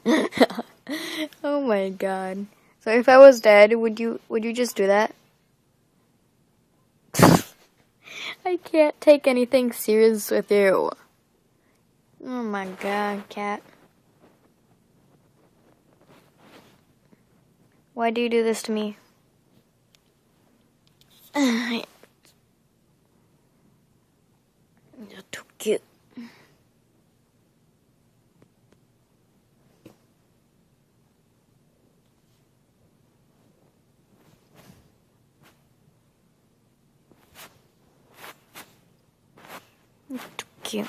Oh my god. So if I was dead, would you just do that? I can't take anything serious with you. Oh my god, cat. Why do you do this to me? You're too cute. You're too cute.